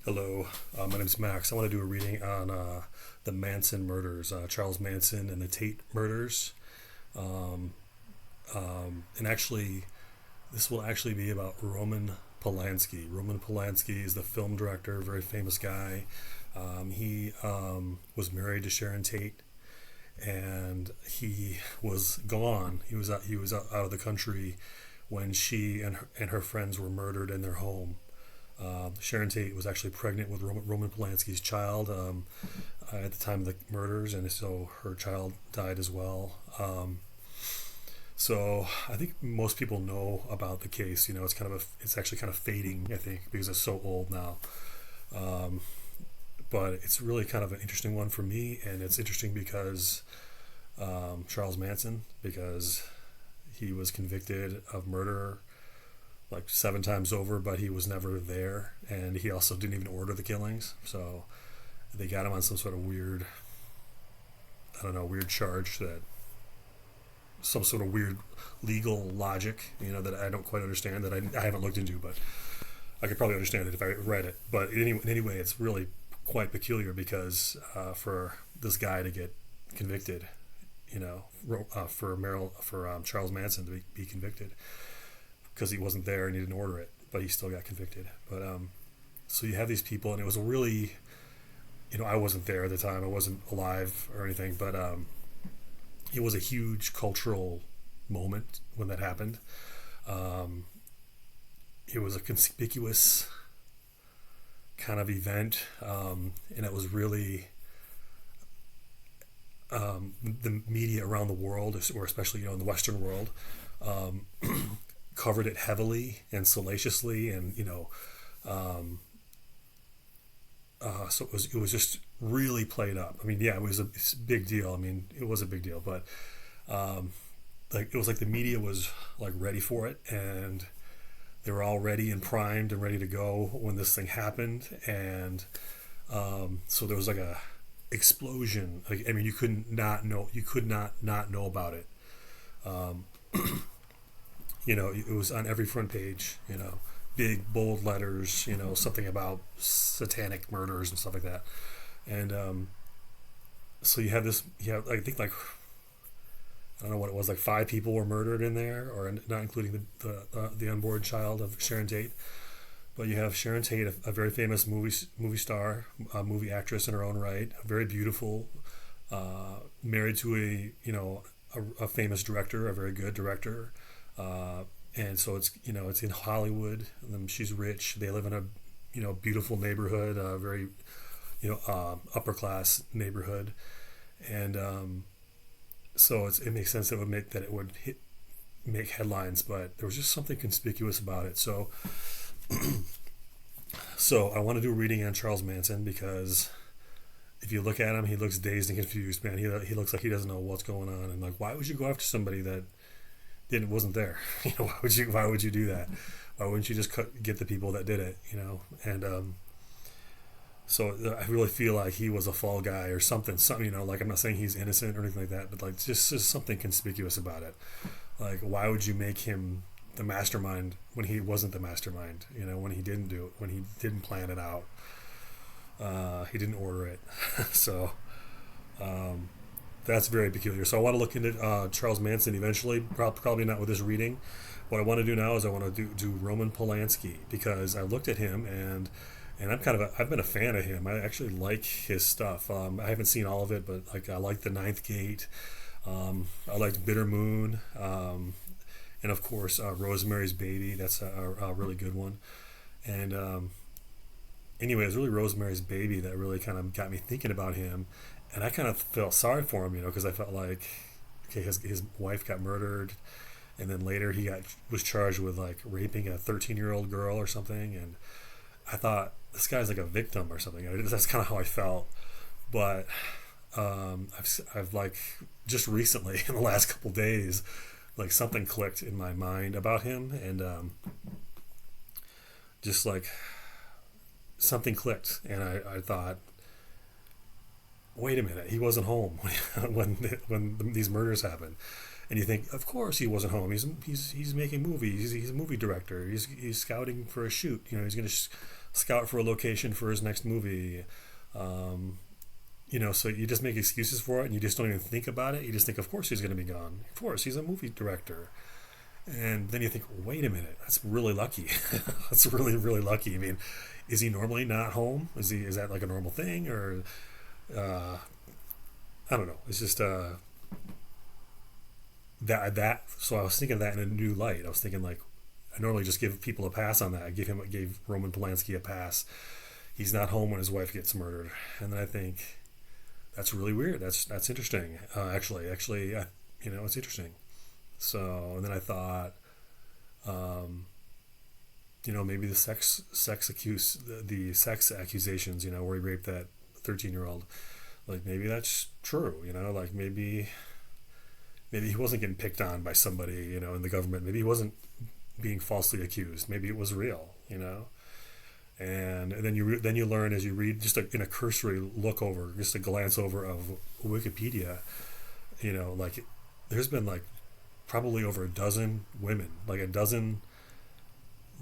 Hello, my name's Max. I want to do a reading on the Manson murders, Charles Manson and the Tate murders. Um, and actually, this will actually be about Roman Polanski. Roman Polanski is the film director, very famous guy. He was married to Sharon Tate, and he was gone. He was out of the country when she and her friends were murdered in their home. Sharon Tate was actually pregnant with Roman Polanski's child at the time of the murders, and so her child died as well. So I think most people know about the case. It's actually kind of fading, I think, because it's so old now. Um, but it's really kind of an interesting one for me, and it's interesting because Charles Manson, because he was convicted of murder like 7 times over, but he was never there, and he also didn't even order the killings. So they got him on some sort of weird, I don't know, weird charge, that some sort of weird legal logic, that I don't quite understand, that I haven't looked into, but I could probably understand it if I read it. But anyway, it's really quite peculiar because for this guy to get convicted, for Charles Manson to be convicted, because he wasn't there and he didn't order it, but he still got convicted. But so you have these people, and it was a really, I wasn't there at the time, I wasn't alive or anything, but it was a huge cultural moment when that happened. Um, it was a conspicuous kind of event, and it was really the media around the world, or especially in the Western world, um, covered it heavily and salaciously, and um, so it was just really played up. I mean, yeah, it's a big deal. I mean, it was a big deal, but um, like it was like the media was like ready for it, and they were all ready and primed and ready to go when this thing happened, and so there was like a explosion. Like, I mean, you could not know about it. Um, it was on every front page, big bold letters, something about satanic murders and stuff like that. And so I think, like, I don't know what it was, like 5 people were murdered in there, or not including the unborn child of Sharon Tate. But you have Sharon Tate, a very famous movie star, a movie actress in her own right, very beautiful, married to a famous director, a very good director. uh, and so it's in Hollywood. She's rich. They live in a beautiful neighborhood, a very upper class neighborhood, and so it makes sense that it would make headlines. But there was just something conspicuous about it. So I want to do a reading on Charles Manson, because if you look at him, he looks dazed and confused. Man, he looks like he doesn't know what's going on. And like, why would you go after somebody that wasn't there? Why would you do that? Why wouldn't you just get the people that did it? And so I really feel like he was a fall guy or something. Like, I'm not saying he's innocent or anything like that, but like just something conspicuous about it. Like, why would you make him the mastermind when he wasn't the mastermind? When he didn't do it, when he didn't plan it out, he didn't order it. So um, that's very peculiar. So I want to look into Charles Manson eventually. Probably not with this reading. What I want to do now is I want to do Roman Polanski, because I looked at him, and I've been a fan of him. I actually like his stuff. I haven't seen all of it, but like, I like The Ninth Gate. I liked Bitter Moon, and of course Rosemary's Baby. That's a really good one. And anyway, it was really Rosemary's Baby that really kind of got me thinking about him, and I kind of felt sorry for him, because I felt like, okay, his wife got murdered, and then later was charged with like raping a 13-year-old girl or something, and I thought, this guy's like a victim or something. That's kind of how I felt. But I've like, just recently in the last couple days, like, something clicked in my mind about him, and just like something clicked, and I thought, wait a minute, he wasn't home when these murders happened. And you think, of course he wasn't home. He's making movies. He's a movie director. He's scouting for a shoot. He's going to scout for a location for his next movie. Um, so you just make excuses for it and you just don't even think about it. You just think, of course he's going to be gone. Of course, he's a movie director. And then you think, wait a minute, that's really lucky. That's really, really lucky. I mean, is he normally not home? Is that like a normal thing? Or, uh, I don't know. It's just, so I was thinking of that in a new light. I was thinking like, I normally just give people a pass on that. I gave Roman Polanski a pass. He's not home when his wife gets murdered. And then I think, that's really weird. That's interesting. It's interesting. So and then I thought, maybe the sex accusations, where he raped that 13-year-old, like maybe that's true. Like maybe he wasn't getting picked on by somebody, in the government. Maybe he wasn't being falsely accused. Maybe it was real. And then you learn as you read just in a cursory look over, just a glance over of Wikipedia, like there's been like probably over a dozen women, like a dozen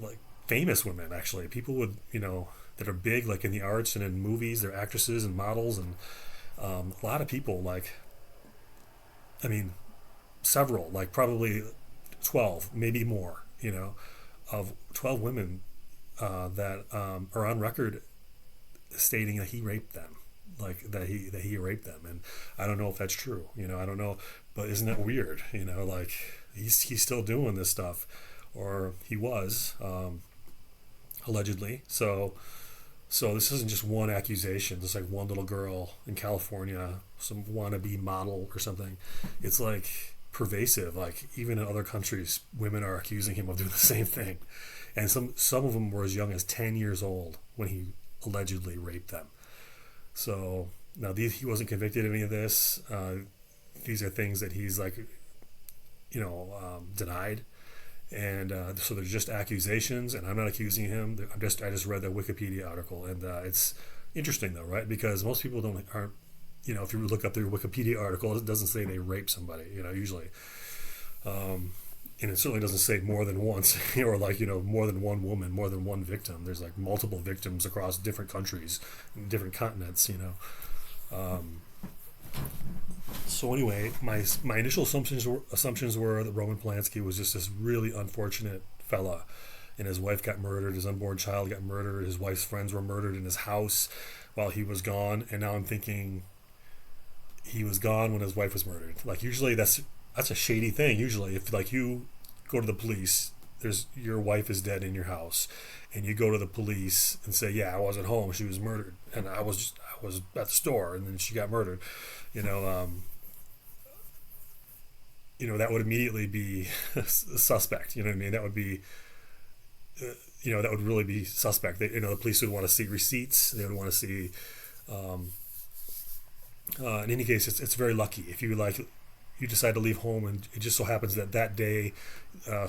like famous women actually, people with that are big like in the arts and in movies, they're actresses and models and a lot of people like I mean several like probably 12 maybe more of 12 women that are on record stating that he raped them, like that he raped them, and I don't know if that's true. I don't know, but isn't that weird? Like he's still doing this stuff, or he was allegedly. So this isn't just one accusation. It's like one little girl in California, some wannabe model or something. It's like pervasive. Like even in other countries, women are accusing him of doing the same thing. And some of them were as young as 10 years old when he allegedly raped them. So now he wasn't convicted of any of this. These are things that he's like, denied, and so they're just accusations. And I'm not accusing him. I just read that Wikipedia article, and it's interesting though, right? Because most people aren't. If you look up their Wikipedia article, it doesn't say they raped somebody. Usually. And it certainly doesn't say more than once, or like more than one woman, more than one victim. There's like multiple victims across different countries, different continents. So anyway, my initial assumptions were that Roman Polanski was just this really unfortunate fella, and his wife got murdered, his unborn child got murdered, his wife's friends were murdered in his house while he was gone, and now I'm thinking he was gone when his wife was murdered. Like usually that's a shady thing. Usually, if like you go to the police, your wife is dead in your house, and you go to the police and say, "Yeah, I wasn't home. She was murdered, and I was at the store, and then she got murdered." That would immediately be suspect. You know what I mean? That would be, that would really be suspect. The police would want to see receipts. They would want to see. In any case, it's very lucky if you decide to leave home, and it just so happens that day, a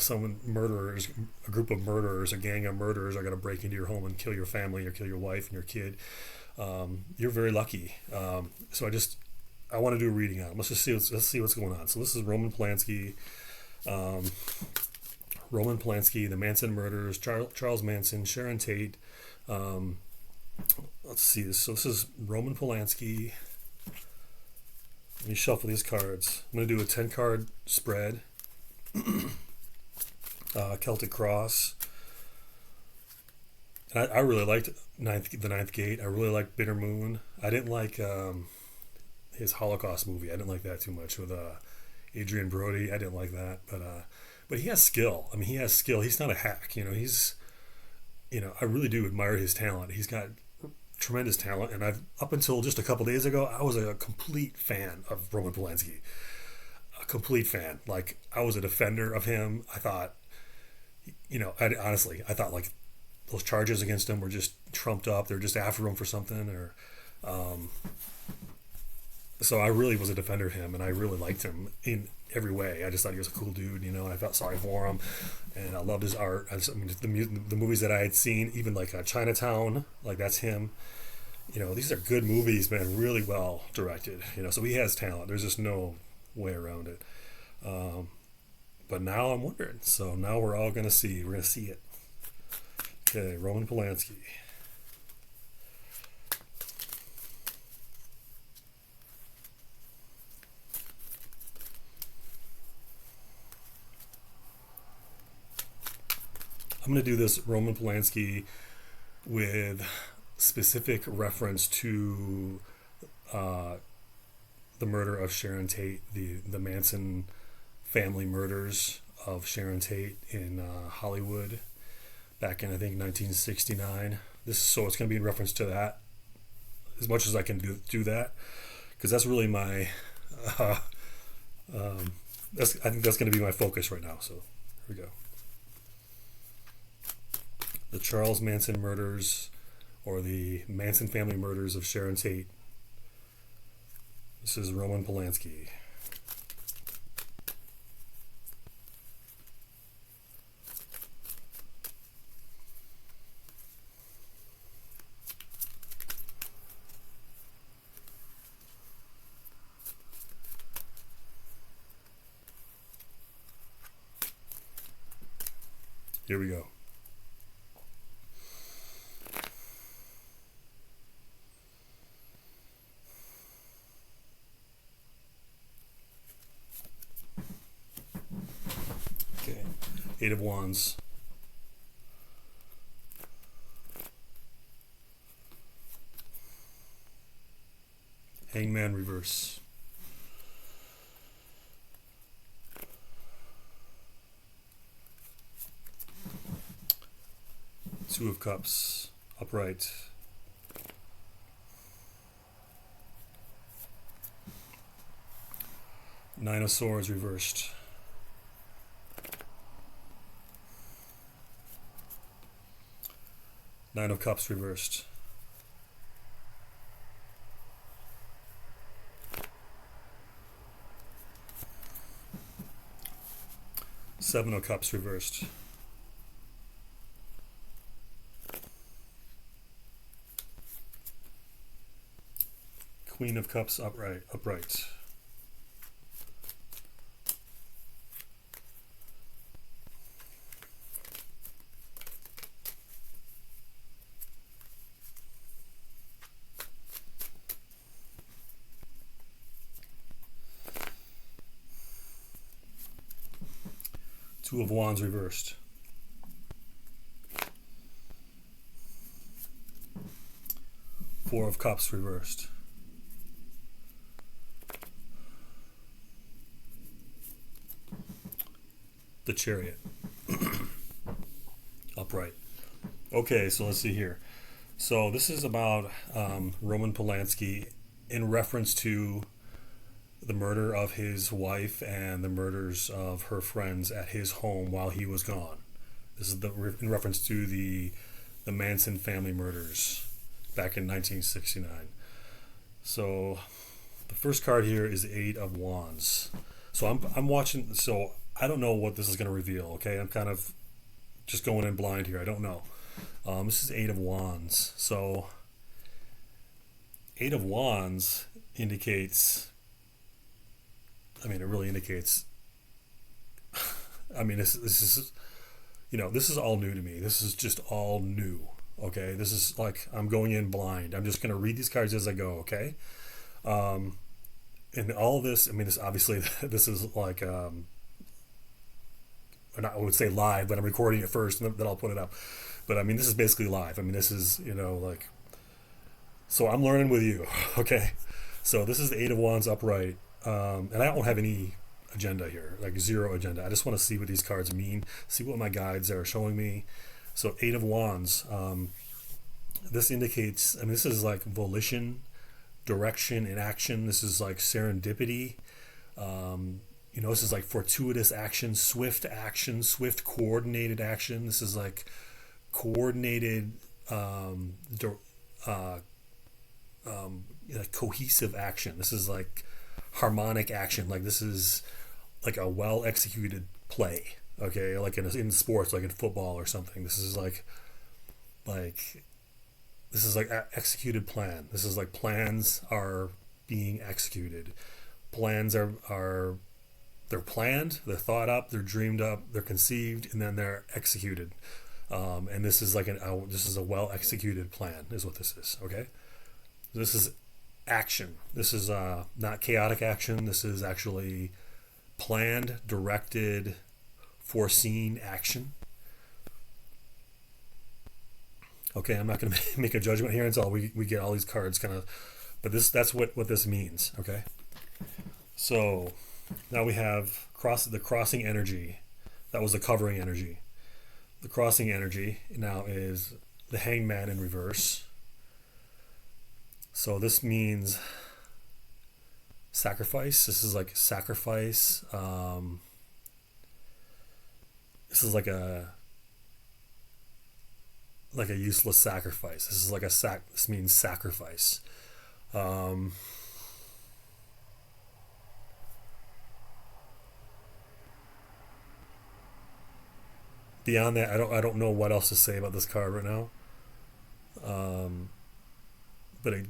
group of murderers, a gang of murderers are going to break into your home and kill your family or kill your wife and your kid. You're very lucky. So I want to do a reading on him. Let's see what's going on. So this is Roman Polanski. The Manson murders, Charles Manson, Sharon Tate. Let's see this. So this is Roman Polanski. Let me shuffle these cards. I'm going to do a 10-card spread. Celtic Cross. And I really liked the Ninth Gate. I really liked Bitter Moon. I didn't like his Holocaust movie. I didn't like that too much with Adrian Brody. I didn't like that, but he has skill. I mean, he has skill. He's not a hack. I really do admire his talent. He's got tremendous talent, and up until just a couple days ago, I was a complete fan of Roman Polanski. A complete fan. Like I was a defender of him. I thought, I thought like those charges against him were just trumped up. They're just after him for something, or. So I really was a defender of him, and I really liked him in every way. I just thought he was a cool dude, and I felt sorry for him, and I loved his art. The movies that I had seen, even like Chinatown, like that's him. These are good movies, man, really well directed. So he has talent. There's just no way around it. But now I'm wondering. So now we're all gonna see. We're gonna see it. Okay, Roman Polanski. I'm going to do this Roman Polanski with specific reference to uh, the murder of Sharon Tate, the Manson family murders of Sharon Tate in Hollywood back in, I think, 1969. So it's going to be in reference to that as much as I can do that, because that's really my uh, I think that's going to be my focus right now. So here we go. The Charles Manson murders, or the Manson family murders of Sharon Tate. This is Roman Polanski. Here we go. Okay. Eight of Wands. Hangman reverse. Two of Cups upright. Nine of Swords reversed. Nine of Cups reversed. Seven of Cups reversed. Queen of Cups upright. Two of Wands reversed. Four of Cups reversed. The Chariot. Upright. Okay, so let's see here. So this is about Roman Polanski in reference to the murder of his wife and the murders of her friends at his home while he was gone. This is in reference to the Manson family murders back in 1969. So the first card here is the Eight of Wands. So I'm watching. So I don't know what this is going to reveal. Okay, I'm kind of just going in blind here. I don't know. This is Eight of Wands. So Eight of Wands indicates. I mean, it really indicates. I mean, this is, this is all new to me. This is just all new. Okay, this is like I'm going in blind. I'm just going to read these cards as I go. Okay, and all of this. I mean, this obviously this is like. Or not, I would say live, but I'm recording it first, and then I'll put it up. But I mean, this is basically live. I mean, this is like. So I'm learning with you. Okay, so this is the Eight of Wands upright. And I don't have any agenda here, like zero agenda. I just want to see what these cards mean, see what my guides are showing me. So Eight of Wands, this indicates, I mean, this is like volition, direction, and action. This is like serendipity. This is like fortuitous action, swift coordinated action. This is like coordinated, cohesive action. This is like harmonic action. Like this is like a well executed play. Okay, like in sports, like in football or something. This is like executed plan. This is like plans are being executed. Plans are they're planned, they're thought up, they're dreamed up, they're conceived, and then they're executed. And this is like this is a well executed plan, is what this is. Okay, this is action. This is not chaotic action. This is actually planned, directed, foreseen action. Okay, I'm not going to make a judgment here until we get all these cards kind of, but that's what this means. Okay, so now we have the crossing energy. That was the covering energy. The crossing energy now is the hangman in reverse. So this means sacrifice. This is like sacrifice. This is like a useless sacrifice. This is like this means sacrifice. Um, Beyond that, I don't know what else to say about this card right now. Um, but it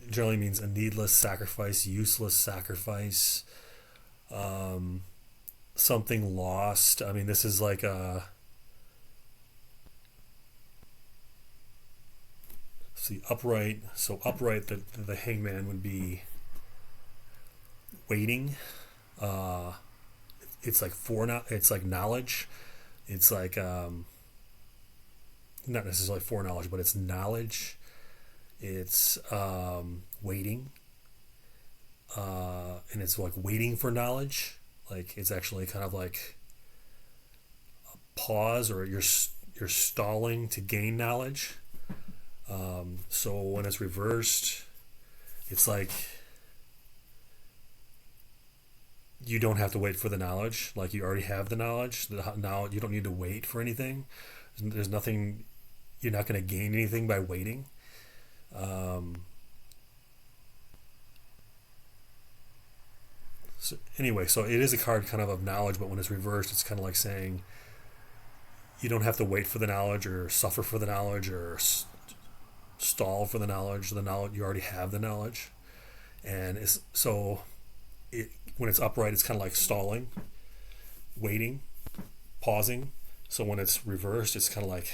generally means a needless sacrifice, useless sacrifice, um, something lost. I mean, this is like a see upright. So upright, the hangman would be waiting. Uh, it's like it's like knowledge. It's like not necessarily foreknowledge, but it's knowledge. It's waiting, and it's like waiting for knowledge. Like it's actually kind of like a pause, or you're stalling to gain knowledge. So when it's reversed, it's like you don't have to wait for the knowledge. Like you already have the knowledge. Now you don't need to wait for anything. There's nothing. You're not going to gain anything by waiting. So anyway, so it is a card kind of knowledge, but when it's reversed, it's kind of like saying you don't have to wait for the knowledge or suffer for the knowledge or stall for the knowledge. The knowledge, you already have the knowledge, and when it's upright, it's kind of like stalling, waiting, pausing. So when it's reversed, it's kind of like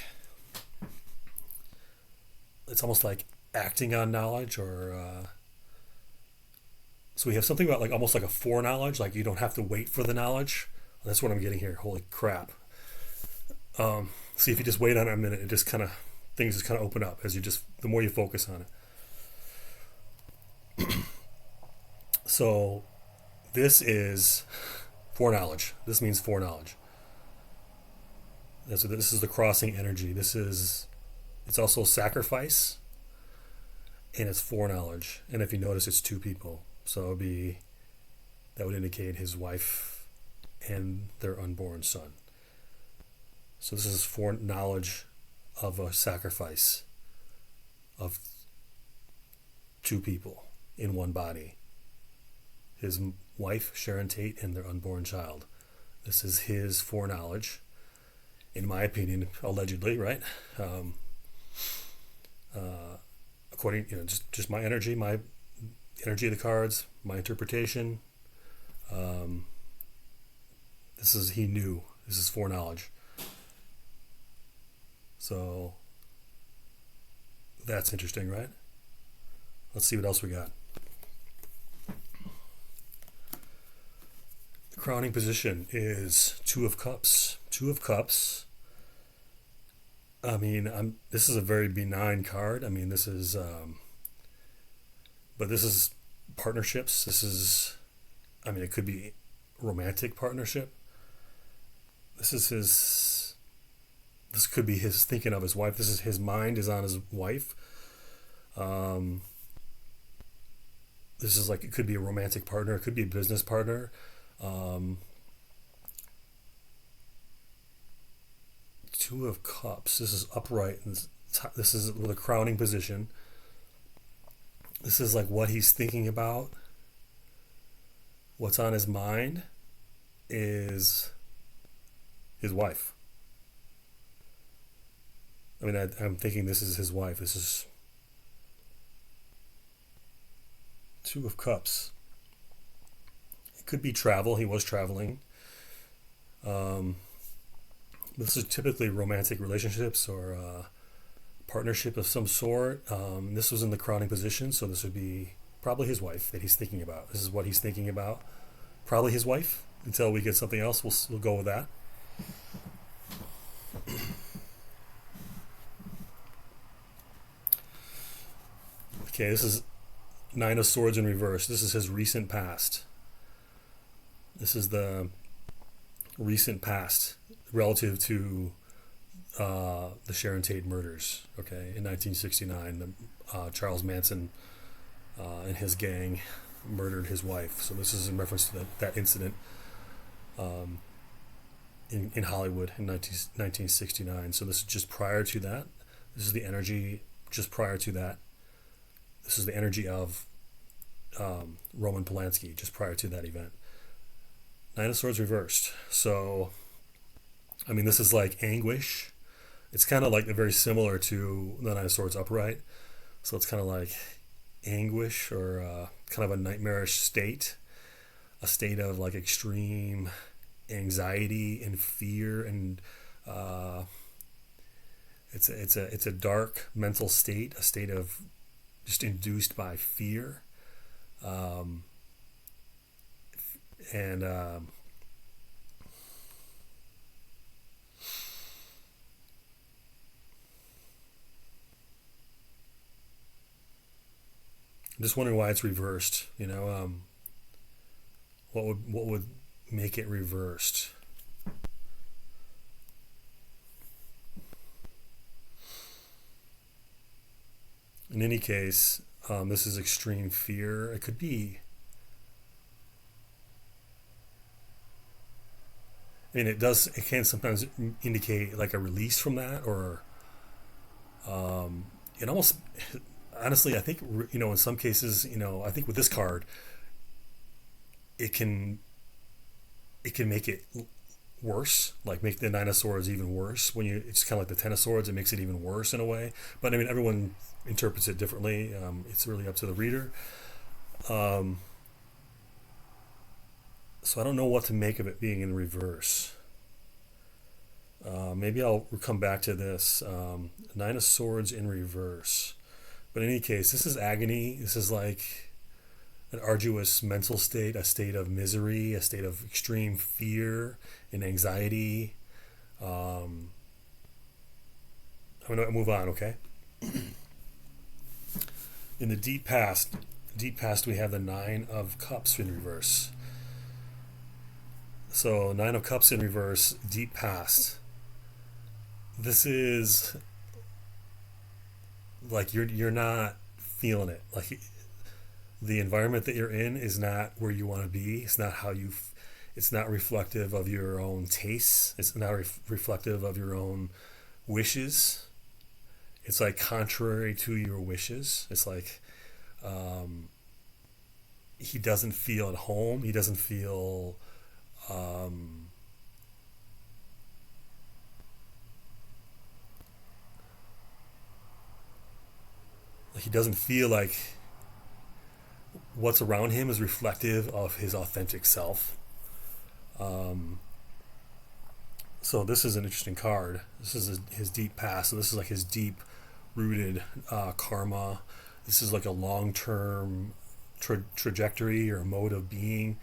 it's almost like acting on knowledge, or so we have something about like almost like a foreknowledge, like you don't have to wait for the knowledge. That's what I'm getting here. Holy crap! See, if you just wait on it a minute, it just kind of things just kind of open up as the more you focus on it. So this is foreknowledge. This means foreknowledge. This is the crossing energy. It's also sacrifice, and it's foreknowledge. And if you notice, it's two people. So that would indicate his wife and their unborn son. So this is foreknowledge of a sacrifice of two people in one body. His wife, Sharon Tate, and their unborn child. This is his foreknowledge, in my opinion, allegedly, right? According, just my energy of the cards, my interpretation. He knew. This is foreknowledge. So that's interesting, right? Let's see what else we got. The crowning position is Two of Cups. Two of Cups. I mean, this is a very benign card. I mean, this is, but this is partnerships. It could be romantic partnership. This could be his thinking of his wife. His mind is on his wife. This is like, it could be a romantic partner. It could be a business partner. Two of Cups. This is upright. And this is with a crowning position. This is like what he's thinking about. What's on his mind is his wife. I mean, I'm thinking this is his wife. This is Two of Cups. It could be travel. He was traveling. This is typically romantic relationships or partnership of some sort. This was in the crowning position, so this would be probably his wife that he's thinking about. This is what he's thinking about. Probably his wife. Until we get something else, we'll go with that. Okay, this is Nine of Swords in reverse. This is his recent past. This is the recent past relative to the Sharon Tate murders. Okay, in 1969, Charles Manson and his gang murdered his wife. So this is in reference to that incident um, in Hollywood in 1969. So this is just prior to that. This is the energy just prior to that. This is the energy of Roman Polanski just prior to that event. Nine of Swords reversed. So, I mean, this is like anguish. It's kind of like very similar to the Nine of Swords upright. So it's kind of like anguish or kind of a nightmarish state, a state of like extreme anxiety and fear, and it's a dark mental state, a state of just induced by fear, um, and I'm just wondering why it's reversed. What would make it reversed? In any case, this is extreme fear. It could be. I mean, it does. It can sometimes indicate like a release from that, or it almost. Honestly, I think in some cases, I think with this card, it can make it worse, like make the Nine of Swords even worse. When it's kind of like the Ten of Swords, it makes it even worse in a way. But I mean, everyone interprets it differently. It's really up to the reader. Um, so I don't know what to make of it being in reverse. Maybe I'll come back to this. Nine of Swords in reverse. But in any case, this is agony. This is like an arduous mental state, a state of misery, a state of extreme fear and anxiety. I'm going to move on, okay? In the deep past, we have the Nine of Cups in reverse. So, Nine of Cups in reverse, deep past. This is like you're not feeling it. Like the environment that you're in is not where you want to be. It's not how you. It's not reflective of your own tastes. It's not reflective of your own wishes. It's like contrary to your wishes. It's like he doesn't feel at home. He doesn't feel. He doesn't feel like what's around him is reflective of his authentic self. Um, so this is an interesting card. This is his deep past. So this is like his deep rooted karma. This is like a long-term trajectory or a mode of being.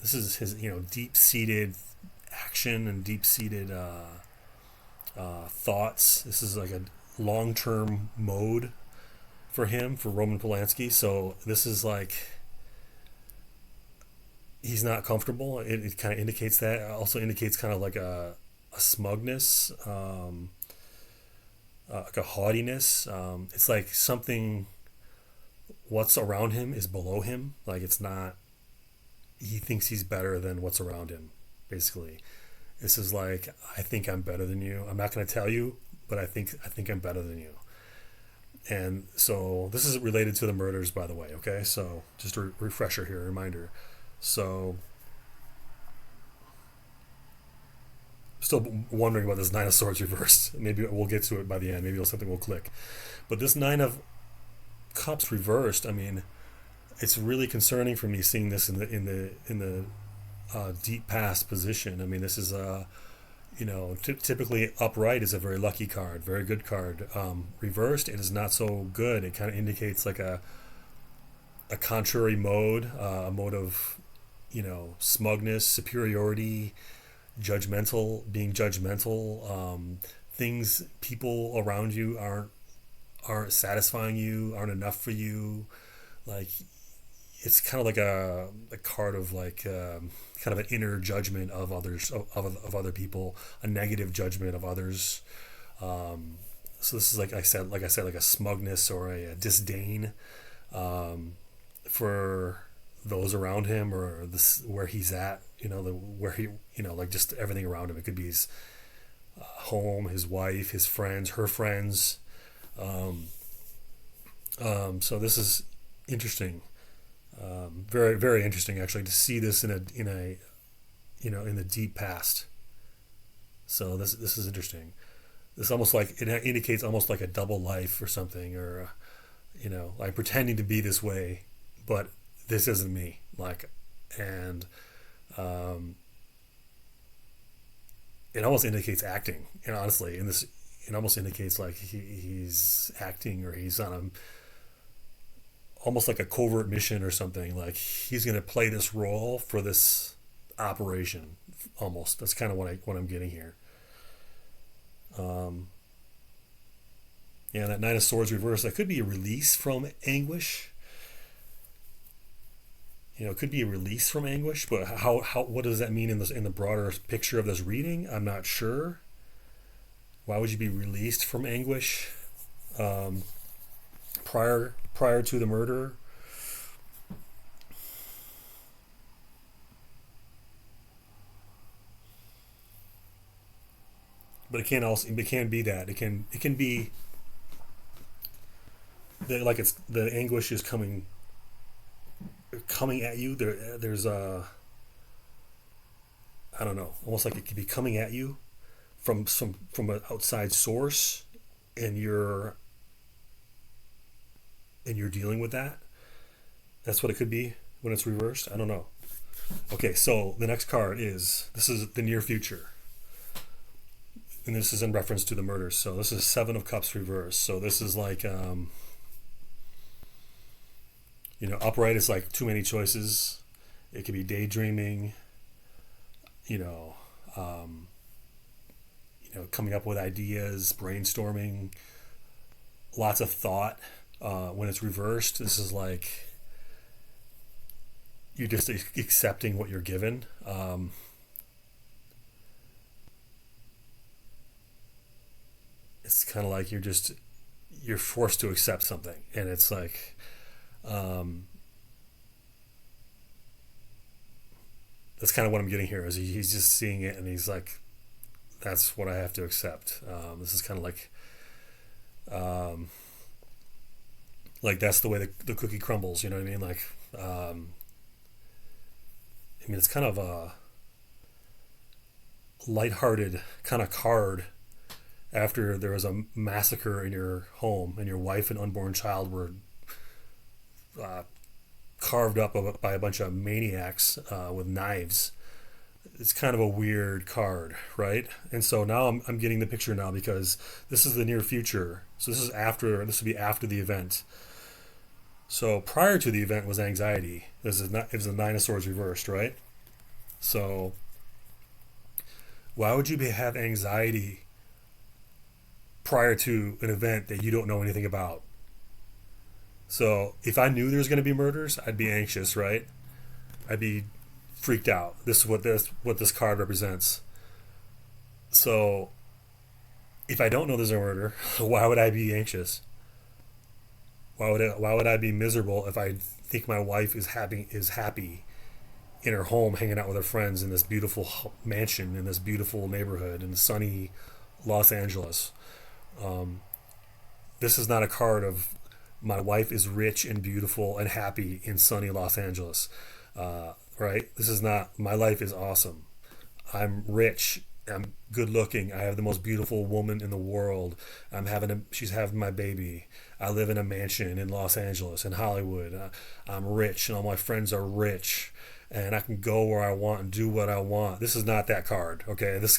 This is his deep-seated action and deep-seated thoughts. This is like a long-term mode for him, for Roman Polanski. So this is like he's not comfortable. It kind of indicates that. It also indicates kind of like a smugness, like a haughtiness. It's like something. What's around him is below him. Like it's not. He thinks he's better than what's around him. Basically, this is like I think I'm better than you. I'm not going to tell you, but I think I'm better than you. And so this is related to the murders, by the way. Okay, so just a refresher here, a reminder. So, still wondering about this Nine of Swords reversed. Maybe we'll get to it by the end. Maybe something will click. But this Nine of Cups reversed. I mean, it's really concerning for me seeing this in the deep past position. I mean, this is typically upright is a very lucky card, very good card. Reversed, it is not so good. It kind of indicates like a contrary mode, a mode of smugness, superiority, being judgmental. People around you aren't satisfying you, aren't enough for you. Like it's kind of like a card of like kind of an inner judgment of others of other people, a negative judgment of others. So this is like a smugness or a disdain for those around him or this where he's at. Where he like just everything around him. It could be his home, his wife, his friends, her friends. So this is interesting, very very interesting actually to see this in a in the deep past. So this is interesting. This almost like it indicates almost like a double life or something, or like pretending to be this way, but this isn't me. Like, and um, it almost indicates acting. And honestly, in this, it almost indicates like he's acting or he's on a almost like a covert mission or something. Like he's going to play this role for this operation. Almost that's kind of what I'm getting here. Um, yeah, that Nine of Swords reverse. That could be a release from anguish. It could be a release from anguish, but how what does that mean in the broader picture of this reading? I'm not sure. Why would you be released from anguish um, prior to the murder? But it can be that it can be that like it's the anguish is coming at you. There's a I don't know, almost like it could be coming at you from an outside source, and you're dealing with that. That's what it could be when it's reversed. I don't know. Okay, so the next card this is the near future, and this is in reference to the murders. So this is Seven of Cups reversed. So this is like upright is like too many choices. It could be daydreaming. You know, um, coming up with ideas, brainstorming, lots of thought. When it's reversed, this is like you're just accepting what you're given. It's kind of like you're forced to accept something, and it's like um, that's kind of what I'm getting here. Is he's just seeing it, and he's like, "That's what I have to accept." This is kind of um, like that's the way the cookie crumbles. You know what I mean? Like, it's kind of a lighthearted kind of card after there was a massacre in your home and your wife and unborn child were uh, carved up by a bunch of maniacs with knives. It's kind of a weird card, right? And so now I'm getting the picture now because this is the near future. So this would be after the event. So prior to the event was anxiety. This is not it was the Nine of Swords reversed, right? So why would you have anxiety prior to an event that you don't know anything about? So if I knew there was going to be murders, I'd be anxious, right? I'd be freaked out. This is what this card represents. So if I don't know there's a murder, why would I be anxious? Why would I be miserable if I think my wife is happy in her home, hanging out with her friends in this beautiful mansion in this beautiful neighborhood in sunny Los Angeles? Um, this is not a card of my wife is rich and beautiful and happy in sunny Los Angeles, right? This is not my life is awesome. I'm rich. I'm good looking. I have the most beautiful woman in the world. She's having my baby. I live in a mansion in Los Angeles, in Hollywood. I'm rich, and all my friends are rich, and I can go where I want and do what I want. This is not that card, okay? This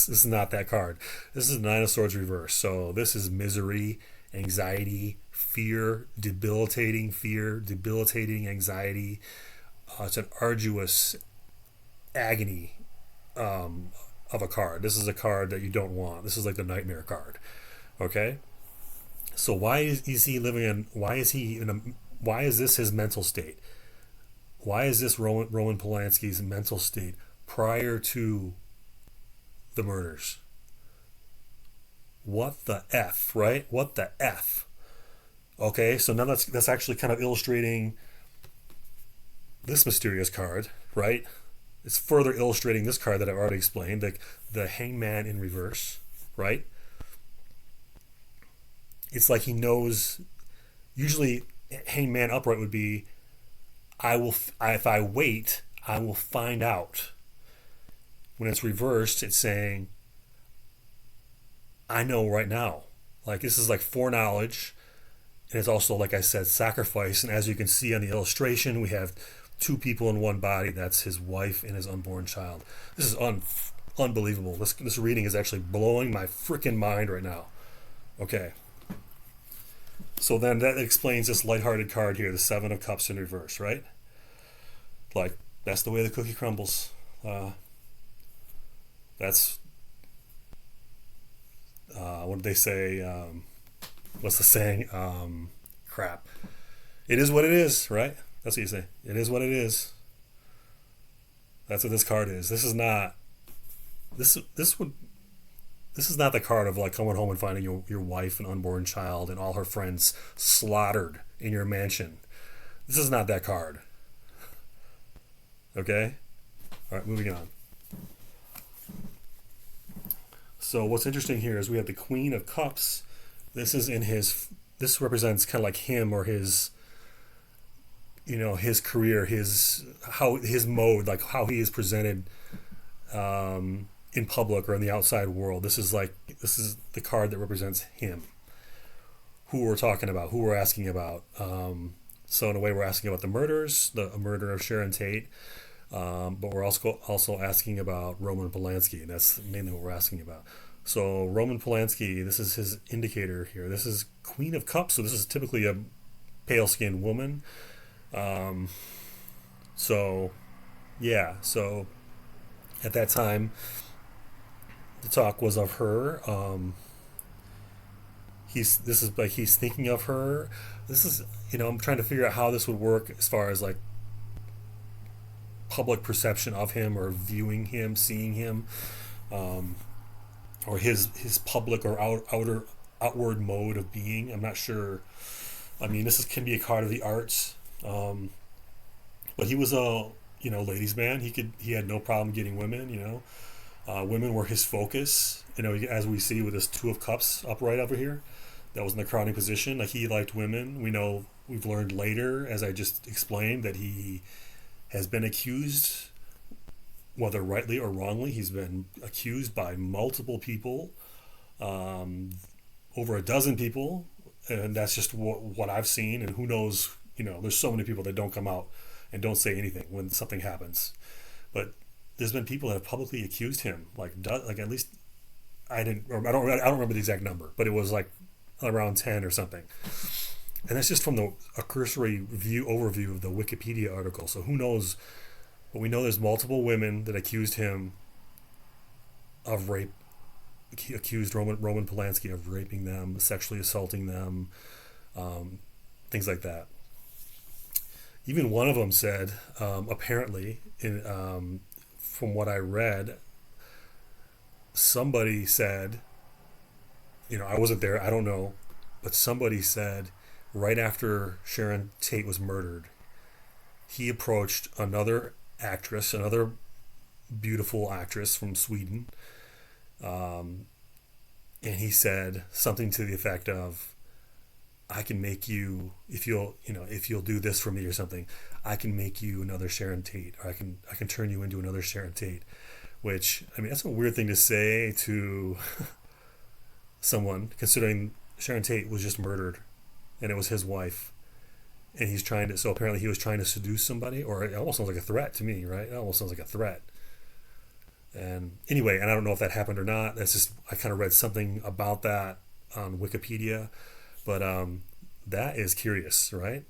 is not that card. This is Nine of Swords reverse. So this is misery, anxiety, fear, debilitating anxiety. It's an arduous agony um, of a card. This is a card that you don't want. This is like the nightmare card. Okay? So is he living in? Why is he in a? Why is this his mental state? Why is this Roman Polanski's mental state prior to the murders? What the f, right? What the f? Okay, so now that's actually kind of illustrating this mysterious card, right? It's further illustrating this card that I've already explained, the Hangman in reverse, right? It's like he knows. Usually, Hangman upright would be, if I wait, I will find out. When it's reversed, it's saying, I know right now. Like, this is like foreknowledge, and it's also, like I said, sacrifice. And as you can see on the illustration, we have two people in one body. That's his wife and his unborn child. This is unbelievable. This reading is actually blowing my freaking mind right now. Okay. So then that explains this lighthearted card here, the Seven of Cups in reverse, right? Like, that's the way the cookie crumbles. That's, what did they say? What's the saying? Crap. It is what it is, right? That's what you say. It is what it is. That's what this card is. This is not. This is not the card of like coming home and finding your wife and unborn child and all her friends slaughtered in your mansion. This is not that card. Okay? All right, moving on. So what's interesting here is we have the Queen of Cups. This is in his. This represents kind of like him or his. His career, his mode, like how he is presented in public or in the outside world. This is the card that represents him. Who we're talking about, who we're asking about. So in a way, we're asking about the murders, the murder of Sharon Tate, but we're also asking about Roman Polanski, and that's mainly what we're asking about. So Roman Polanski, this is his indicator here. This is Queen of Cups, so this is typically a pale-skinned woman. So at that time, the talk was of her. He's thinking of her. This is, I'm trying to figure out how this would work as far as like public perception of him or viewing him, seeing him, or his public or outward mode of being. I'm not sure. I mean, can be a card of the arts. But he was a ladies' man. He had no problem getting women. Women were his focus. As we see with this Two of Cups upright over here, that was in the crowning position. Like, he liked women. We've learned later, as I just explained, that he has been accused, whether rightly or wrongly. He's been accused by multiple people, over a dozen people, and that's just what I've seen. And who knows? There's so many people that don't come out and don't say anything when something happens. But there's been people that have publicly accused him, like at least I don't remember the exact number, but it was like around 10 or something. And that's just from a cursory overview of the Wikipedia article. So who knows? But we know there's multiple women that accused him of rape, accused Roman Polanski of raping them, sexually assaulting them, things like that. Even one of them said, apparently, from what I read, somebody said, I wasn't there, I don't know, but somebody said right after Sharon Tate was murdered, he approached another beautiful actress from Sweden, and he said something to the effect of, I can make you, if you'll do this for me or something, I can make you another Sharon Tate, or I can turn you into another Sharon Tate. Which, I mean, that's a weird thing to say to someone, considering Sharon Tate was just murdered, and it was his wife, and so apparently he was trying to seduce somebody, or it almost sounds like a threat to me, right? It almost sounds like a threat. And anyway, and I don't know if that happened or not. That's just, I kind of read something about that on Wikipedia. But that is curious, right?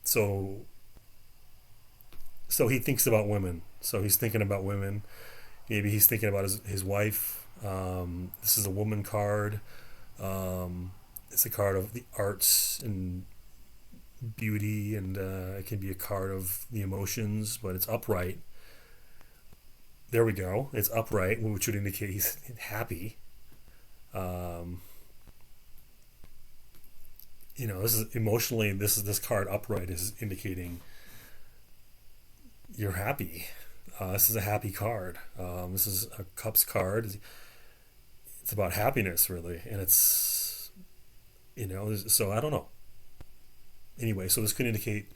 So he thinks about women. So he's thinking about women. Maybe he's thinking about his wife. This is a woman card. It's a card of the arts and beauty, and it can be a card of the emotions, but it's upright. There we go. It's upright, which would indicate he's happy. Um, this is emotionally. This card upright is indicating you're happy. This is a happy card. This is a cups card. It's about happiness, really, and it's So I don't know. Anyway, so this could indicate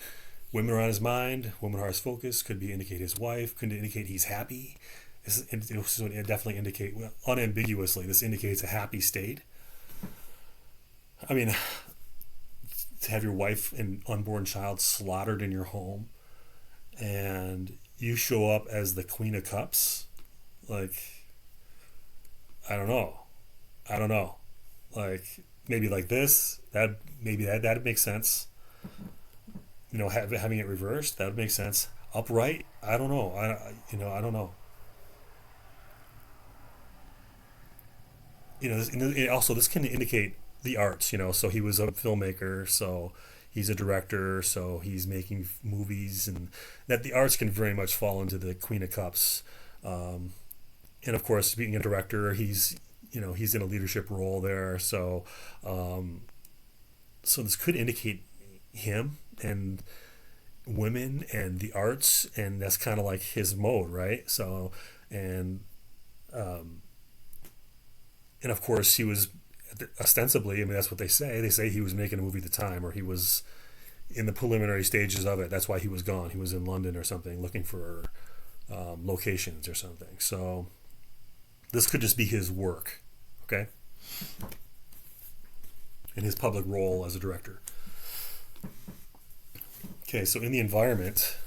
women are on his mind, women are his focus. Could be indicate his wife. Could indicate he's happy. This would definitely indicate, well, unambiguously. This indicates a happy state. I mean, to have your wife and unborn child slaughtered in your home, and you show up as the Queen of Cups, like, I don't know. I don't know. Like, maybe like this. That makes sense. Having it reversed, that would make sense. Upright, I don't know. I don't know. Also this can indicate the arts. So he was a filmmaker, so he's a director, so he's making movies, and that the arts can very much fall into the Queen of Cups. Um, and of course, being a director, he's in a leadership role there. Um, so this could indicate him and women and the arts, and that's kind of like his mode, right? And um, and of course he was ostensibly. I mean, that's what they say. They say he was making a movie at the time, or he was in the preliminary stages of it. That's why he was gone. He was in London or something, looking for locations or something. So this could just be his work, okay, in his public role as a director. Okay, so in the environment,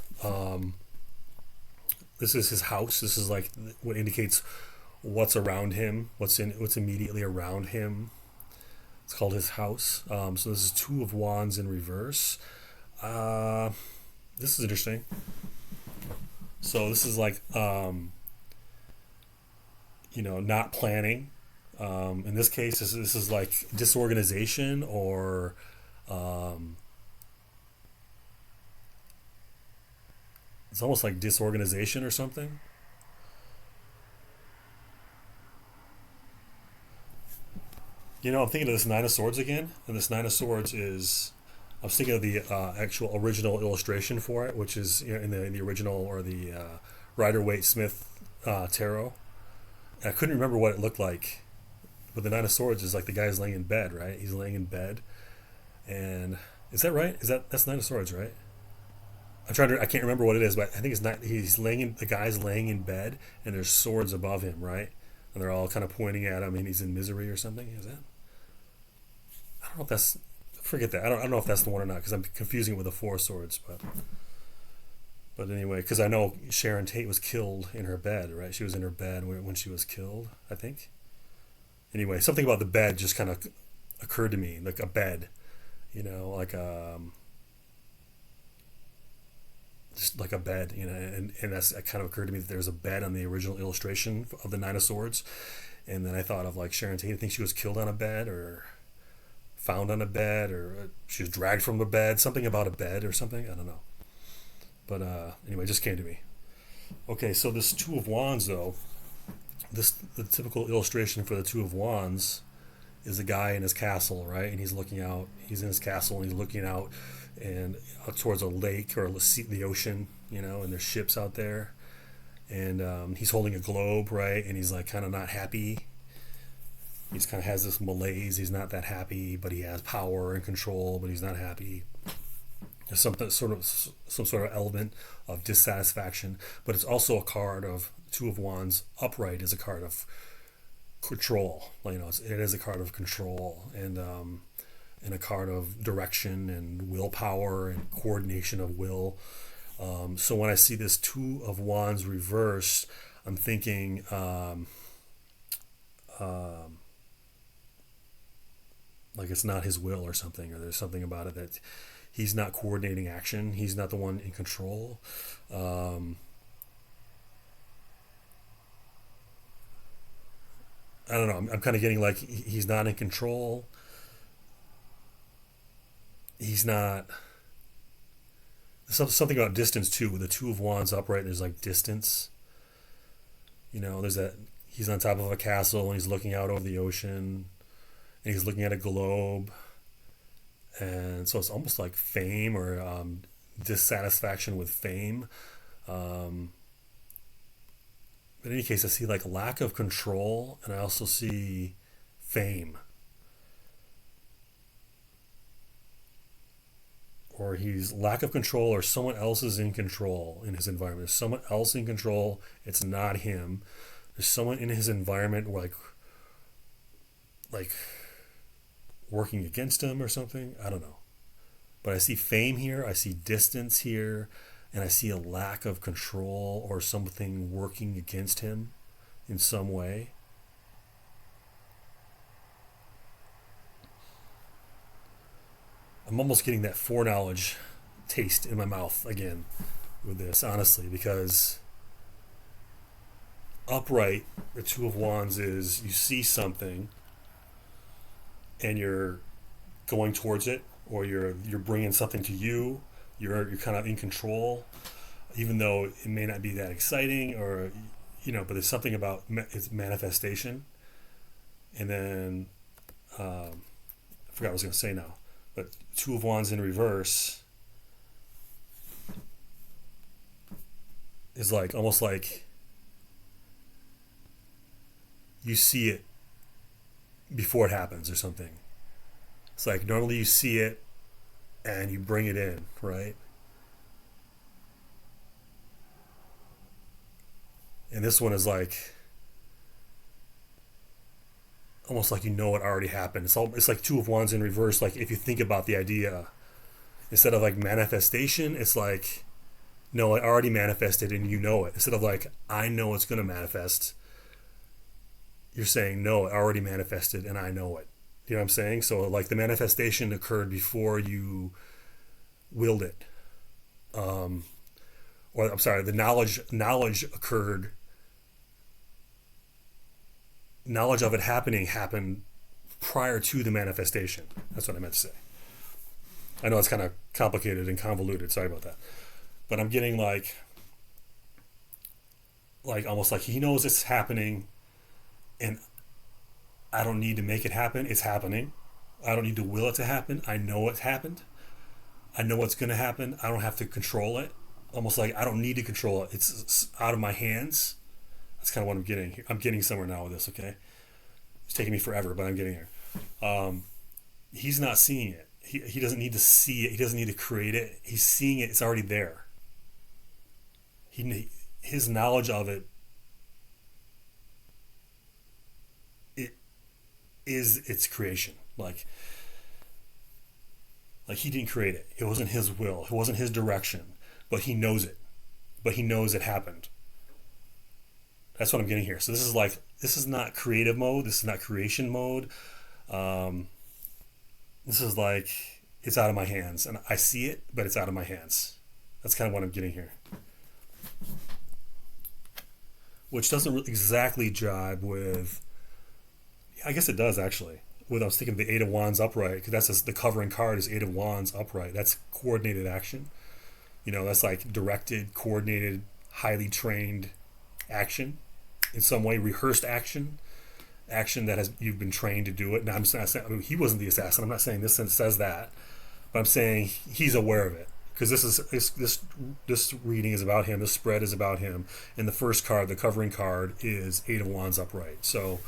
this is his house. This is like what indicates what's around him, what's immediately around him. It's called his house. So this is Two of Wands in reverse. Uh, this is interesting. So this is like not planning. In this case, this is like disorganization, or um, it's almost like disorganization or something. I'm thinking of this Nine of Swords again, and this Nine of Swords is. I was thinking of the actual original illustration for it, which is in the original, or the Rider Waite Smith tarot. And I couldn't remember what it looked like, but the Nine of Swords is like the guy's laying in bed, right? He's laying in bed, and is that right? That's Nine of Swords, right? I can't remember what it is, but I think it's not. The guy's laying in bed, and there's swords above him, right? And they're all kind of pointing at him, and he's in misery or something. Is that? I don't know if that's. Forget that. I don't know if that's the one or not, because I'm confusing it with the Four Swords, but anyway, because I know Sharon Tate was killed in her bed, right? She was in her bed when she was killed, I think. Anyway, something about the bed just kind of occurred to me, like a bed, like just like a bed, and that's it kind of occurred to me that there's a bed on the original illustration of the Nine of Swords, and then I thought of like Sharon Tate. I think she was killed on a bed, or found on a bed, or she was dragged from a bed. Something about a bed or something. I don't know. But anyway, it just came to me. Okay, so this Two of Wands, though, the typical illustration for the Two of Wands is a guy in his castle, right? And he's looking out. He's in his castle and he's looking out and out towards a lake or the ocean, and there's ships out there. And he's holding a globe, right? And he's like kind of not happy. He's kind of has this malaise. He's not that happy, but he has power and control, but he's not happy. There's some sort of element of dissatisfaction, but it's also a card of Two of Wands upright is a card of control. It is a card of control, and a card of direction and willpower and coordination of will. So when I see this Two of Wands reversed, I'm thinking like it's not his will or something, or there's something about it that he's not coordinating action. He's not the one in control. I don't know. I'm kind of getting like he's not in control. he's not. Something about distance too. With the Two of Wands upright, there's like distance. There's that. He's on top of a castle and he's looking out over the ocean, and he's looking at a globe, and so it's almost like fame or dissatisfaction with fame. Um, but in any case, I see like lack of control, and I also see fame, or he's lack of control, or someone else is in control in his environment. There's someone else in control. It's not him. There's someone in his environment like working against him or something. I don't know. But I see fame here. I see distance here, and I see a lack of control or something working against him in some way. I'm almost getting that foreknowledge taste in my mouth again with this, honestly, because upright, the Two of Wands is you see something and you're going towards it, or you're bringing something to you. You're kind of in control, even though it may not be that exciting, or but there's something about its manifestation. And then I forgot what I was going to say now, but Two of Wands in reverse is like almost like you see it before it happens or something. It's like normally you see it and you bring it in, right? And this one is like almost like it already happened. It's like Two of Wands in reverse. Like if you think about the idea, instead of like manifestation, it's like no, it already manifested and you know it. Instead of like I know it's going to manifest, you're saying no, it already manifested and I know it. You know what I'm saying? So like the manifestation occurred before you willed it. Or I'm sorry, the knowledge occurred. Knowledge of it happened prior to the manifestation. That's what I meant to say. I know it's kind of complicated and convoluted. Sorry about that. But I'm getting like almost like he knows it's happening, and I don't need to make it happen. It's happening. I don't need to will it to happen. I know it's happened. I know what's going to happen. I don't have to control it. Almost like I don't need to control it. It's out of my hands. That's kind of what I'm getting here. I'm getting somewhere now with this, okay? It's taking me forever, but I'm getting here. He's not seeing it. He doesn't need to see it. He doesn't need to create it. He's seeing it. It's already there. His knowledge of it is its creation. Like he didn't create it. It wasn't his will. It wasn't his direction. But he knows it. But he knows it happened. That's what I'm getting here. So this is not creative mode. This is not creation mode. This is like it's out of my hands, and I see it, but it's out of my hands. That's kind of what I'm getting here. Which doesn't exactly jibe with. I guess it does actually. With I was thinking the Eight of Wands upright, because that's the covering card is Eight of Wands upright. That's coordinated action. That's like directed, coordinated, highly trained action. In some way, rehearsed action that you've been trained to do it. Now, I'm just not saying he wasn't the assassin. I'm not saying this says that, but I'm saying he's aware of it, because this reading is about him. This spread is about him, and the first card, the covering card, is Eight of Wands upright. So,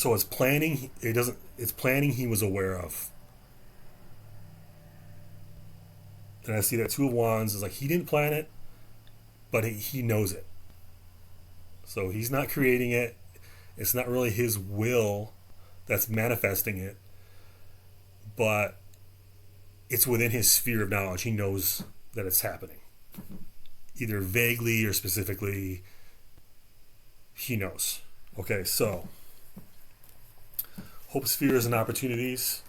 it's planning. It's planning he was aware of. And I see that Two of Wands is like he didn't plan it, but he knows it. So he's not creating it. It's not really his will that's manifesting it, but it's within his sphere of knowledge. He knows that it's happening. Either vaguely or specifically, he knows. Okay, so hopes, fears, and opportunities.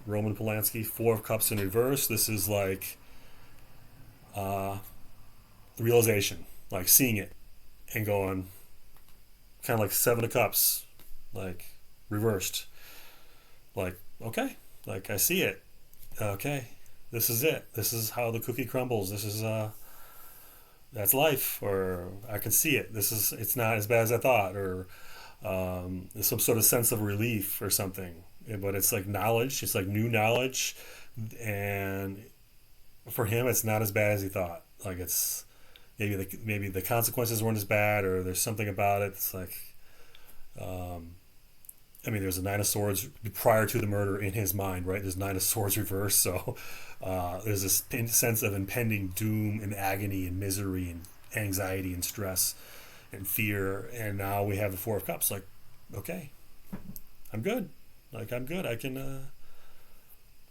Roman Polanski, Four of Cups in reverse. This is like realization, like seeing it and going, kind of like Seven of Cups, like reversed. Like, okay, like I see it. Okay, this is it. This is how the cookie crumbles. This is that's life, or I can see it. This is it's not as bad as I thought, or there's some sort of sense of relief or something. But it's like knowledge. It's like new knowledge, and for him, it's not as bad as he thought. Like it's maybe the consequences weren't as bad, or there's something about it. It's like, I mean, there's a nine of swords prior to the murder in his mind, right? There's nine of swords reversed, so there's this sense of impending doom and agony and misery and anxiety and stress and fear. And now we have the four of cups. Like, okay, I'm good. Like I'm good. I can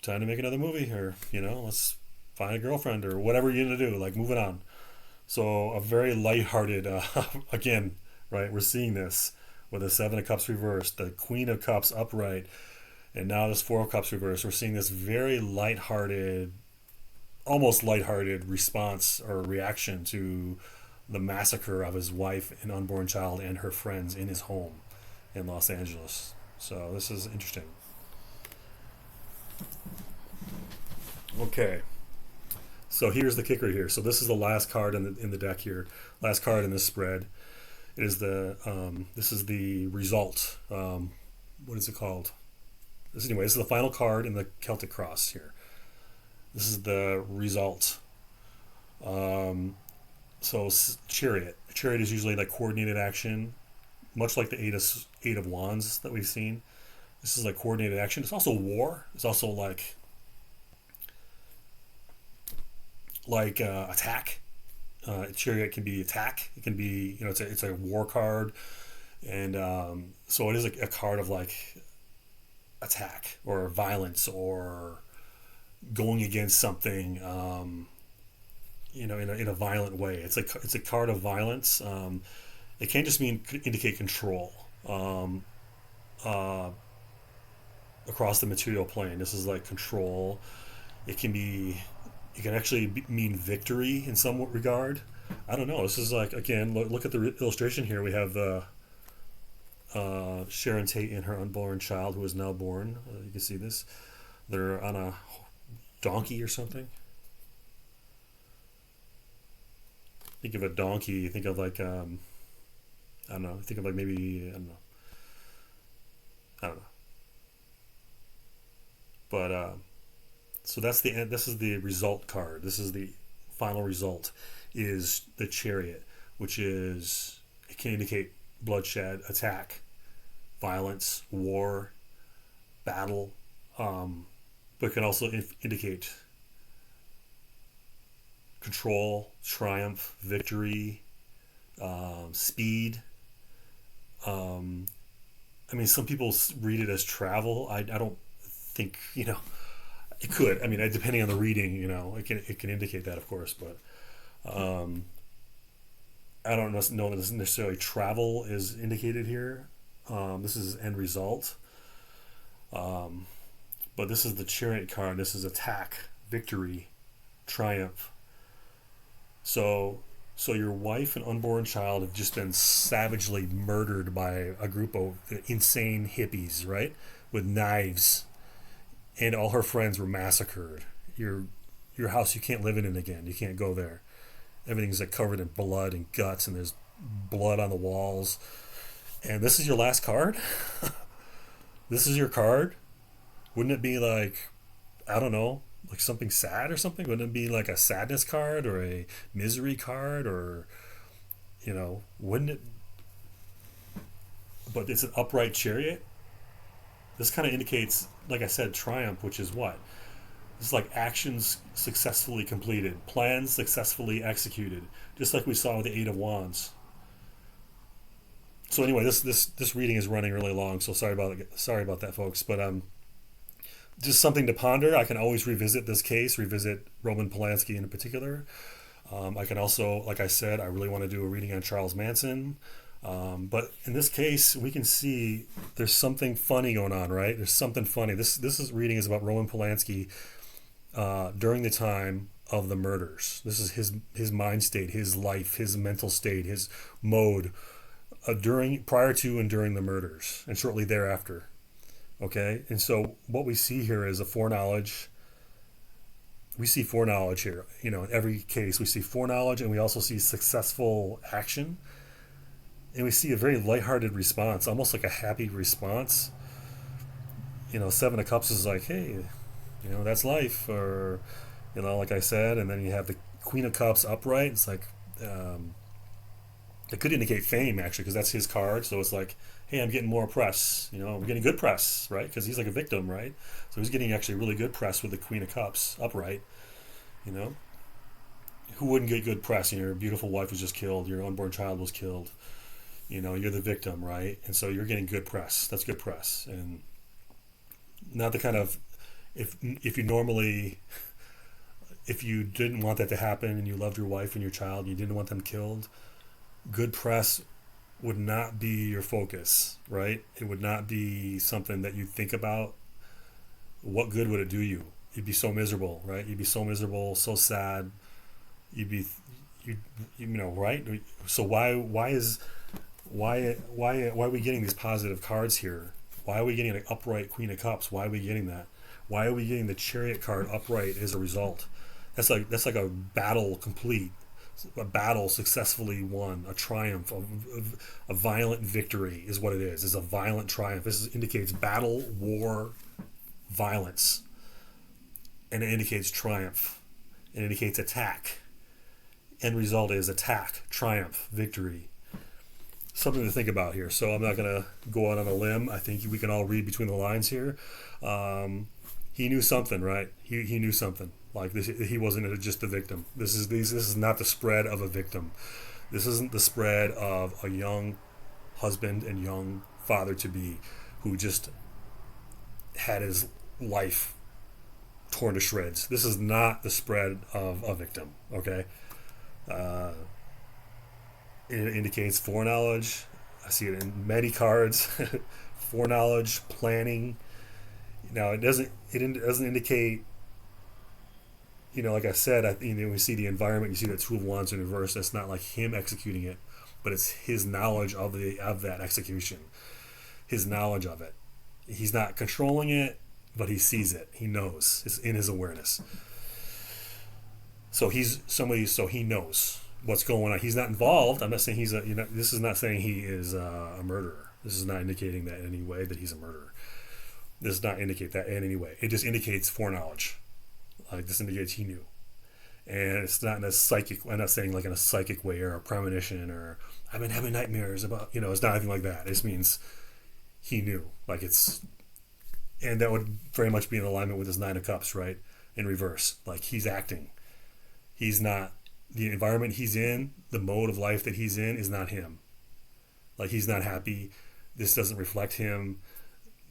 time to make another movie, or let's find a girlfriend or whatever you're gonna do. Like moving on. So a very lighthearted, again, right? We're seeing this with the Seven of Cups reversed, the Queen of Cups upright, and now this Four of Cups reversed. We're seeing this very lighthearted, almost lighthearted response or reaction to the massacre of his wife and unborn child and her friends in his home in Los Angeles. So this is interesting. Okay. So here's the kicker here. So this is the last card in the deck here. Last card in this spread. It is this is the result. What is it called? This is the final card in the Celtic Cross here. This is the result. So Chariot. Chariot is usually like coordinated action, much like the Eight of Wands that we've seen. This is like coordinated action. It's also war. It's also like attack. Chariot can be attack. It can be it's a war card, and so it is a card of like attack or violence or going against something. In a violent way. It's a card of violence. It can't just indicate control across the material plane. This is like control. It can actually mean victory in some regard. I don't know. This is like, again, look at the illustration here. We have Sharon Tate and her unborn child who is now born. You can see this. They're on a donkey or something. Think of a donkey. Think of like, I don't know. Think of like maybe, I don't know. But, so that's the end. This is the result card. This is the final result, is the Chariot, which is, it can indicate bloodshed, attack, violence, war, battle, but it can also indicate control, triumph, victory, speed. I mean, some people read it as travel. I don't think, it could. I mean, depending on the reading, it can indicate that, of course, but I don't know that necessarily travel is indicated here. This is end result. But this is the Chariot card. This is attack, victory, triumph. So your wife and unborn child have just been savagely murdered by a group of insane hippies, right? With knives. And all her friends were massacred. Your house, you can't live in it again. You can't go there. Everything's like covered in blood and guts, and there's blood on the walls. And this is your last card? This is your card? Wouldn't it be like, I don't know, like something sad or something? Wouldn't it be like a sadness card or a misery card, or, wouldn't it? But it's an upright Chariot. This kind of indicates, like I said, triumph, which is what? It's like actions successfully completed, plans successfully executed, just like we saw with the Eight of Wands. So anyway, this reading is running really long, so sorry about that, folks. But just something to ponder. I can always revisit this case, revisit Roman Polanski in particular. I can also, like I said, I really want to do a reading on Charles Manson. But in this case, we can see there's something funny going on, right? There's something funny. This reading is about Roman Polanski during the time of the murders. This is his mind state, his life, his mental state, his mode prior to and during the murders, and shortly thereafter. Okay, and so what we see here is a foreknowledge. We see foreknowledge here. In every case, we see foreknowledge, and we also see successful action, and we see a very lighthearted response, almost like a happy response. Seven of Cups is like, hey, that's life, or like I said, and then you have the Queen of Cups upright. It's like, it could indicate fame actually, because that's his card. So it's like, hey, I'm getting more press. We're getting good press, right? Because he's like a victim, right? So he's getting actually really good press with the Queen of Cups upright. Who wouldn't get good press? Your beautiful wife was just killed. Your unborn child was killed. You're the victim, right? And so you're getting good press. That's good press, and not the kind of if you didn't want that to happen and you loved your wife and your child, you didn't want them killed. Good press would not be your focus, right? It would not be something that you think about. What good would it do you? You'd be so miserable, right? You'd be so miserable, so sad. Right? So why are we getting these positive cards here? Why are we getting an upright Queen of Cups? Why are we getting that? Why are we getting the Chariot card upright as a result? That's like a battle complete. A battle successfully won, a triumph, a violent victory is what it is. It's a violent triumph. This indicates battle, war, violence, and it indicates triumph. It indicates attack. End result is attack, triumph, victory. Something to think about here. So I'm not going to go out on a limb. I think we can all read between the lines here. He knew something, right? He knew something. Like this, he wasn't just a victim. This is not the spread of a victim. This isn't the spread of a young husband and young father-to-be who just had his life torn to shreds. This is not the spread of a victim, okay? It indicates foreknowledge. I see it in many cards. Foreknowledge, planning. Now, it doesn't indicate, like I said, we see the environment, you see that Two of Wands in reverse. That's not like him executing it, but it's his knowledge of that execution, his knowledge of it. He's not controlling it, but he sees it. He knows. It's in his awareness. So he's somebody. So he knows what's going on. He's not involved. I'm not saying he's this is not saying he is a murderer. This is not indicating that in any way that he's a murderer. This does not indicate that in any way. It just indicates foreknowledge. Like this indicates he knew. And it's not in a psychic, I'm not saying like in a psychic way or a premonition or I've been having nightmares about, it's not anything like that. It just means he knew. Like and that would very much be in alignment with his Nine of Cups, right? In reverse. Like he's acting. He's not, the environment he's in, the mode of life that he's in is not him. Like he's not happy. This doesn't reflect him.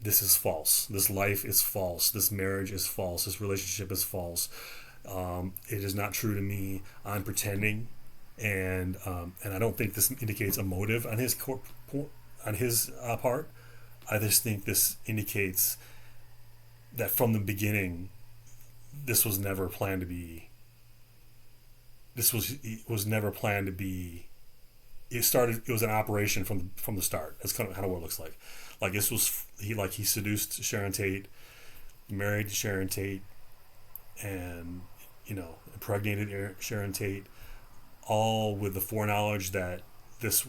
This is false. This life is false. This marriage is false. This relationship is false. It is not true to me. I'm pretending, and I don't think this indicates a motive on his part. I just think this indicates that from the beginning, this was never planned to be. This was never planned to be. It was an operation from the start. That's kind of what it looks like. Like this was he seduced Sharon Tate, married Sharon Tate, and impregnated Sharon Tate, all with the foreknowledge that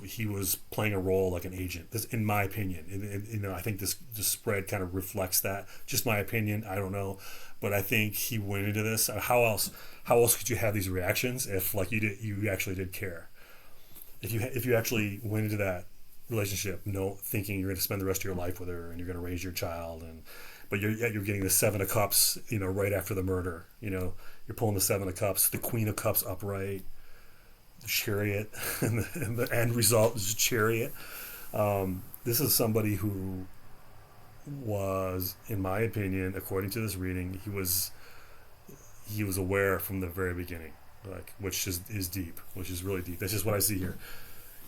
he was playing a role like an agent. This, in my opinion, and I think this spread kind of reflects that. Just my opinion. I don't know, but I think he went into this. How else could you have these reactions if you actually did care? If you actually went into that relationship, thinking you're going to spend the rest of your life with her and you're going to raise your child, but you're getting the Seven of Cups, right after the murder. You're pulling the Seven of Cups, the Queen of Cups upright, the Chariot, and the end result is Chariot. This is somebody who was, in my opinion, according to this reading, he was aware from the very beginning. Which is deep, which is really deep. That's just what I see here.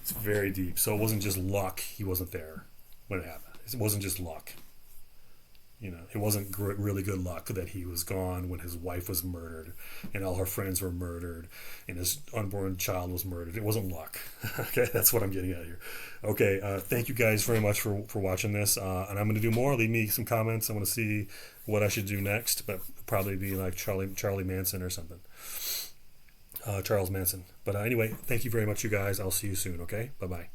It's very deep. So it wasn't just luck. He wasn't there when it happened. It wasn't just luck. it wasn't really good luck that he was gone when his wife was murdered and all her friends were murdered and his unborn child was murdered. It wasn't luck. Okay, that's what I'm getting at here. Okay, thank you guys very much for watching this. And I'm going to do more. Leave me some comments. I want to see what I should do next, but probably be like Charlie Manson or something. Charles Manson. But anyway, thank you very much, you guys. I'll see you soon, okay? Bye-bye.